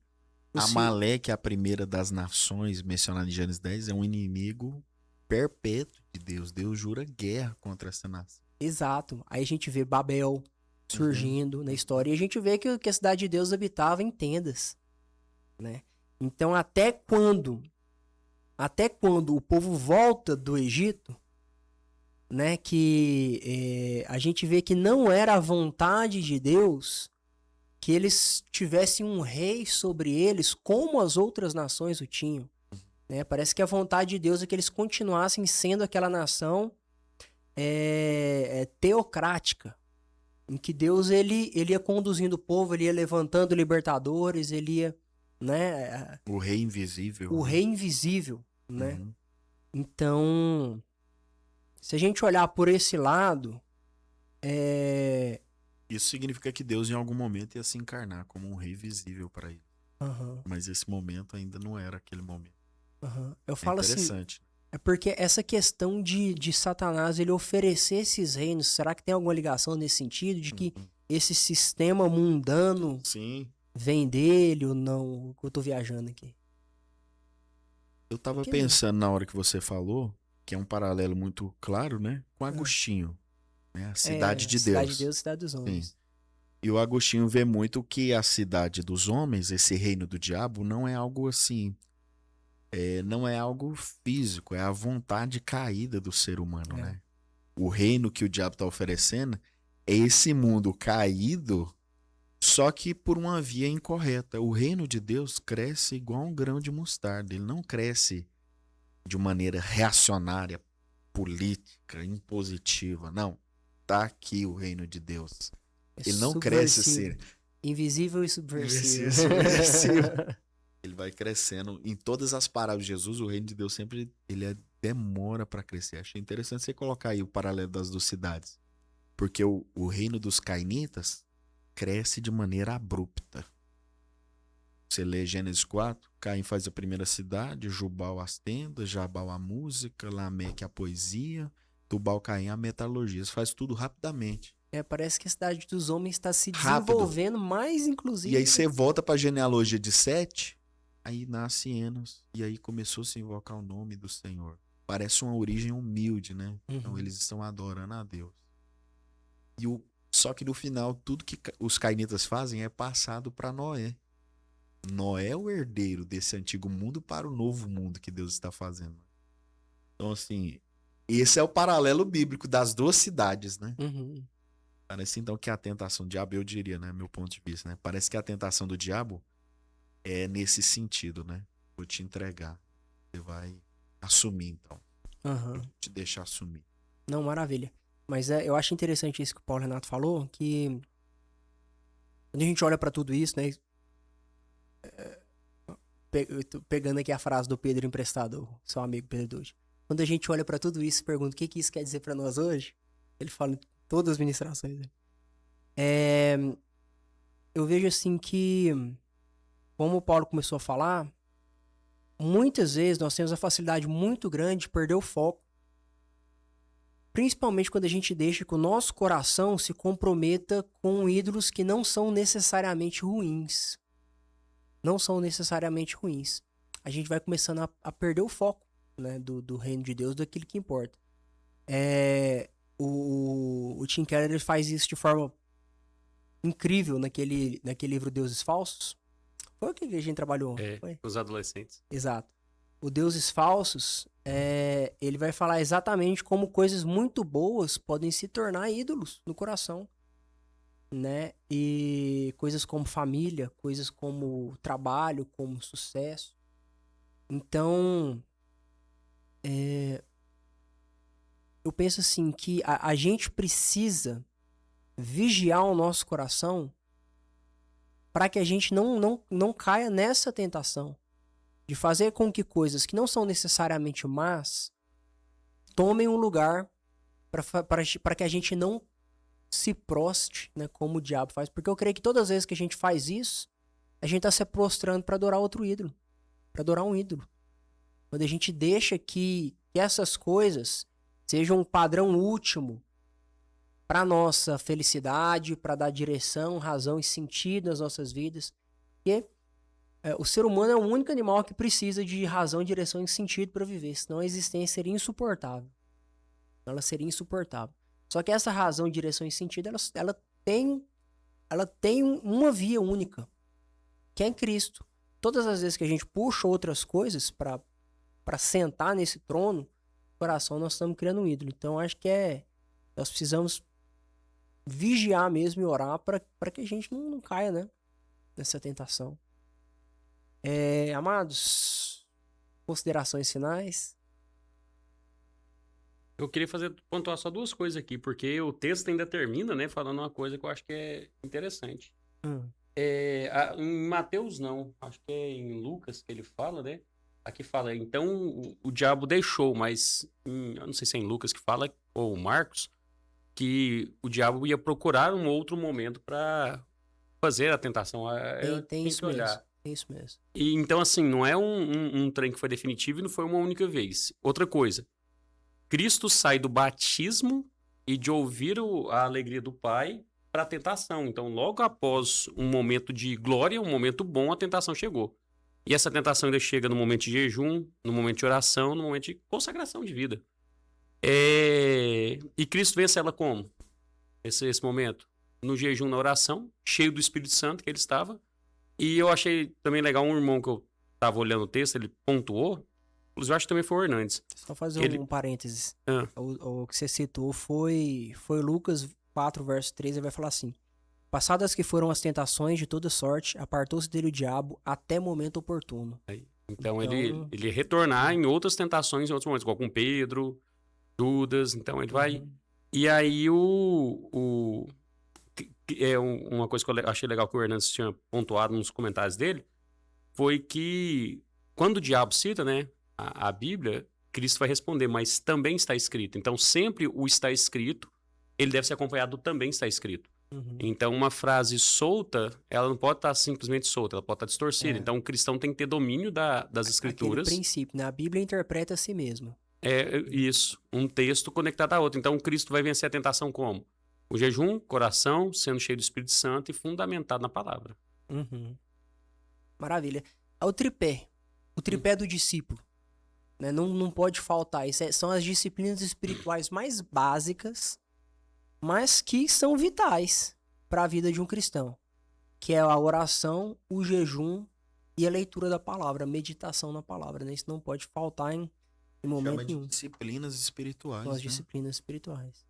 Amaleque, a primeira das nações mencionada em Gênesis 10, é um inimigo perpétuo de Deus. Deus jura guerra contra essa nação. Exato. Aí a gente vê Babel surgindo na história. E a gente vê que a cidade de Deus habitava em tendas, né? Então, até quando o povo volta do Egito, né? Que a gente vê que não era a vontade de Deus que eles tivessem um rei sobre eles, como as outras nações o tinham. né? Parece que a vontade de Deus é que eles continuassem sendo aquela nação teocrática, em que Deus ele ia conduzindo o povo, ele ia levantando libertadores, ele ia, né? O rei invisível. O né? rei invisível, né? Uhum. Então, se a gente olhar por esse lado, Isso significa que Deus em algum momento ia se encarnar como um rei visível para ele. aham, Mas esse momento ainda não era aquele momento. eu É falo assim, interessante. é porque essa questão de Satanás ele oferecer esses reinos, será que tem alguma ligação nesse sentido de que Uhum. esse sistema mundano Sim. vem dele ou não? Eu tô viajando aqui. Eu tava Que- pensando na hora que você falou, que é um paralelo muito claro, né? Com Agostinho, né? A cidade de Cidade Deus. de Deus, cidade dos homens. E o Agostinho vê muito que a cidade dos homens, esse reino do diabo, não é algo assim. Não é algo físico, é a vontade caída do ser humano, É. né? O reino que o diabo está oferecendo é esse mundo caído, só que por uma via incorreta. O reino de Deus cresce igual um grão de mostarda. Ele não cresce de maneira reacionária, política, impositiva. Não. Tá aqui o reino de Deus. É Ele não cresce subversivo. assim. Invisível e subversivo. Subversivo. Ele vai crescendo. Em todas as parábolas de Jesus, o reino de Deus sempre demora para crescer. Achei interessante você colocar aí o paralelo das duas cidades. Porque o reino dos cainitas cresce de maneira abrupta. Você lê Gênesis 4, Caim faz a primeira cidade, Jubal as tendas, Jabal a música, Lameque a poesia, Tubal Caim a metalurgia. Você faz tudo rapidamente. Parece que a cidade dos homens está se Rápido. desenvolvendo mais, inclusive. E aí você volta para a genealogia de Sete, aí nasce Enos, e aí começou a se invocar o nome do Senhor. Parece uma origem humilde, né? Então Uhum. eles estão adorando a Deus. Só que no final, tudo que os cainitas fazem é passado para Noé. Noé é o herdeiro desse antigo mundo para o novo mundo que Deus está fazendo. Então, assim, esse é o paralelo bíblico das duas cidades, né? Uhum. Parece então que a tentação do diabo, eu diria, né? Meu ponto de vista, né? Parece que a tentação do diabo é nesse sentido, né? Vou te entregar. Você vai assumir, então. Aham. Vou te deixar assumir. Não, maravilha. Mas eu acho interessante isso que o Paulo Renato falou, que quando a gente olha pra tudo isso, né? Eu tô pegando aqui a frase do Pedro emprestado, seu amigo Pedro Dude. Quando a gente olha pra tudo isso e pergunta o que isso quer dizer pra nós hoje, ele fala em todas as ministrações. Né? Eu vejo assim que, como o Paulo começou a falar, muitas vezes nós temos a facilidade muito grande de perder o foco. Principalmente quando a gente deixa que o nosso coração se comprometa com ídolos que não são necessariamente ruins. Não são necessariamente ruins. A gente vai começando a perder o foco, né, do reino de Deus, daquilo que importa. O Tim Keller ele faz isso de forma incrível naquele livro Deuses Falsos. Foi o que a gente trabalhou? Foi? Os adolescentes. Exato. O Deuses Falsos, ele vai falar exatamente como coisas muito boas podem se tornar ídolos no coração, né? E coisas como família, coisas como trabalho, como sucesso. Então, eu penso assim que a gente precisa vigiar o nosso coração para que a gente não caia nessa tentação de fazer com que coisas que não são necessariamente más tomem um lugar para que a gente não se proste, né, como o diabo faz. Porque eu creio que todas as vezes que a gente faz isso, a gente está se prostrando para adorar outro ídolo, para adorar um ídolo. Quando a gente deixa que essas coisas sejam um padrão último para nossa felicidade, para dar direção, razão e sentido nas nossas vidas. Porque o ser humano é o único animal que precisa de razão, direção e sentido para viver, senão a existência seria insuportável. Ela seria insuportável. Só que essa razão, direção e sentido, ela tem uma via única, que é em Cristo. Todas as vezes que a gente puxa outras coisas para sentar nesse trono, no coração nós estamos criando um ídolo. Então acho que nós precisamos vigiar mesmo e orar para que a gente não caia, né, nessa tentação. Amados, considerações finais? Eu queria pontuar só duas coisas aqui, porque o texto ainda termina, né, falando uma coisa que eu acho que é interessante. Em Mateus não, acho que é em Lucas que ele fala, né? Aqui fala, então o diabo deixou, mas eu não sei se é em Lucas que fala, ou Marcos, que o diabo ia procurar um outro momento para fazer a tentação. Tem isso mesmo. Tem isso mesmo. E, então, assim, não é um trem que foi definitivo e não foi uma única vez. Outra coisa, Cristo sai do batismo e de ouvir a alegria do Pai para a tentação. Então, logo após um momento de glória, um momento bom, a tentação chegou. E essa tentação ainda chega no momento de jejum, no momento de oração, no momento de consagração de vida. E Cristo vence ela como? Esse momento? No jejum, na oração, cheio do Espírito Santo que ele estava. E eu achei também legal, um irmão que eu estava olhando o texto, ele pontuou, inclusive eu acho que também foi o Hernandes. Só fazer um parênteses. O que você citou foi Lucas 4, verso 13, ele vai falar assim: passadas que foram as tentações de toda sorte, apartou-se dele o diabo até momento oportuno. Então ele retornar em outras tentações, em outros momentos, igual com Pedro, Judas, então ele vai... E aí uma coisa que eu achei legal que o Hernandes tinha pontuado nos comentários dele, foi que quando o diabo cita, né, a Bíblia, Cristo vai responder, mas também está escrito. Então sempre o está escrito, ele deve ser acompanhado do também está escrito. Então, uma frase solta, ela não pode estar simplesmente solta, ela pode estar distorcida. Então, o cristão tem que ter domínio das escrituras. Aquele princípio, né? A Bíblia interpreta a si mesma. Isso, um texto conectado a outro. Então, o Cristo vai vencer a tentação como? O jejum, coração, sendo cheio do Espírito Santo e fundamentado na palavra. Maravilha. O tripé do discípulo, né? Não pode faltar. São as disciplinas espirituais mais básicas, mas que são vitais para a vida de um cristão, que é a oração, o jejum e a leitura da palavra, a meditação na palavra, né? Isso não pode faltar em momento nenhum. Disciplinas espirituais. São as disciplinas espirituais.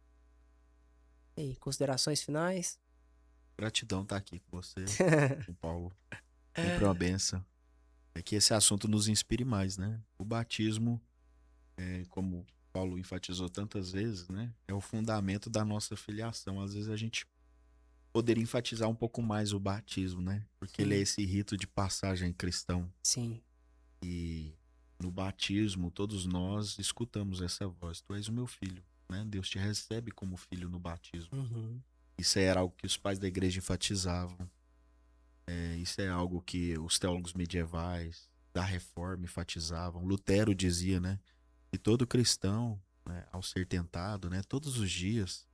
E aí, considerações finais? Gratidão estar aqui com você, com o Paulo. Sempre uma benção. É que esse assunto nos inspire mais, né? O batismo, como Paulo enfatizou tantas vezes, né? É o fundamento da nossa filiação. Às vezes a gente poderia enfatizar um pouco mais o batismo, né? Porque ele é esse rito de passagem cristão. Sim. E no batismo, todos nós escutamos essa voz: tu és o meu filho, né? Deus te recebe como filho no batismo. Isso era algo que os pais da igreja enfatizavam. Isso é algo que os teólogos medievais da Reforma enfatizavam. Lutero dizia, né? E todo cristão, né, ao ser tentado, né, todos os dias,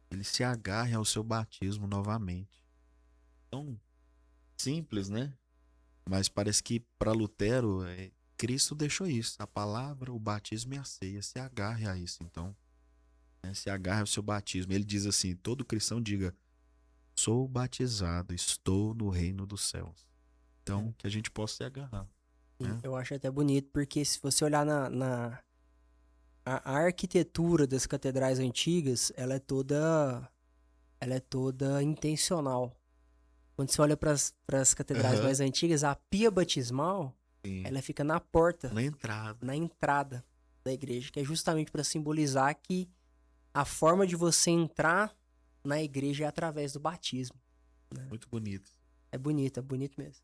ele se agarre ao seu batismo novamente. Então, simples, né? Mas parece que para Lutero, Cristo deixou isso. A palavra, o batismo e a ceia. Se agarre a isso, então. Né, se agarre ao seu batismo. Ele diz assim, todo cristão diga: sou batizado, estou no reino dos céus. Então, que a gente possa se agarrar. Né? Eu acho até bonito, porque se você olhar a arquitetura das catedrais antigas, ela é toda intencional. Quando você olha para as catedrais mais antigas, a pia batismal, ela fica na porta, na entrada da igreja, que é justamente para simbolizar que a forma de você entrar na igreja é através do batismo. Né? Muito bonito. É bonito mesmo.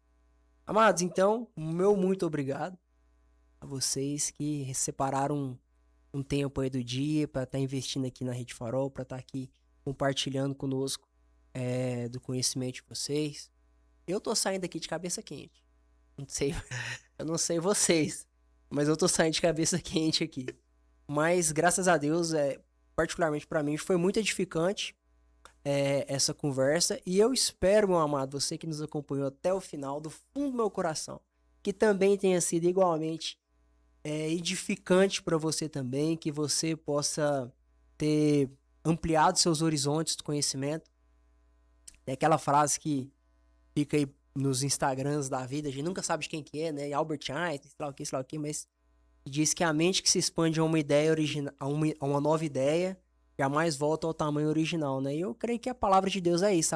Amados, então, meu muito obrigado a vocês que separaram um tempo aí do dia para estar investindo aqui na Rede Farol, para estar aqui compartilhando conosco do conhecimento de vocês. Eu tô saindo aqui de cabeça quente. Eu não sei vocês, mas eu tô saindo de cabeça quente aqui. Mas, graças a Deus, particularmente para mim, foi muito edificante essa conversa. E eu espero, meu amado, você que nos acompanhou até o final, do fundo do meu coração, que também tenha sido igualmente edificante para você também, que você possa ter ampliado seus horizontes de conhecimento. É aquela frase que fica aí nos Instagrams da vida, a gente nunca sabe de quem que é, né? Albert Einstein, sei lá o que, mas diz que a mente que se expande a uma ideia original, a uma nova ideia, jamais volta ao tamanho original, né? E eu creio que a palavra de Deus é isso.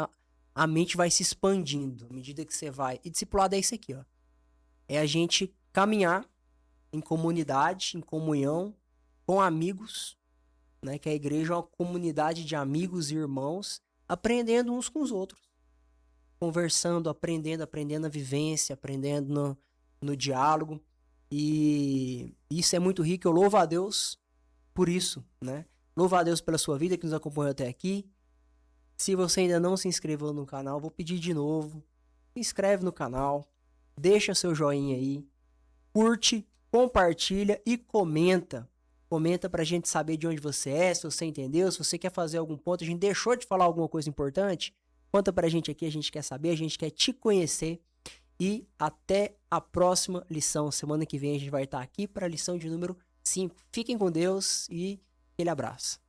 A mente vai se expandindo à medida que você vai. E discipulado é isso aqui, ó. É a gente caminhar em comunidade, em comunhão, com amigos, né? Que a igreja é uma comunidade de amigos e irmãos, aprendendo uns com os outros, conversando, aprendendo a vivência, aprendendo no diálogo. E isso é muito rico. Eu louvo a Deus por isso, né? Louvo a Deus pela sua vida que nos acompanhou até aqui. Se você ainda não se inscreveu no canal, vou pedir de novo. Se inscreve no canal, deixa seu joinha aí, curte, compartilha e comenta. Comenta pra gente saber de onde você é, se você entendeu, se você quer fazer algum ponto, a gente deixou de falar alguma coisa importante, conta pra gente aqui, a gente quer saber, a gente quer te conhecer. E até a próxima lição. Semana que vem a gente vai estar aqui para a lição de número 5. Fiquem com Deus e aquele abraço.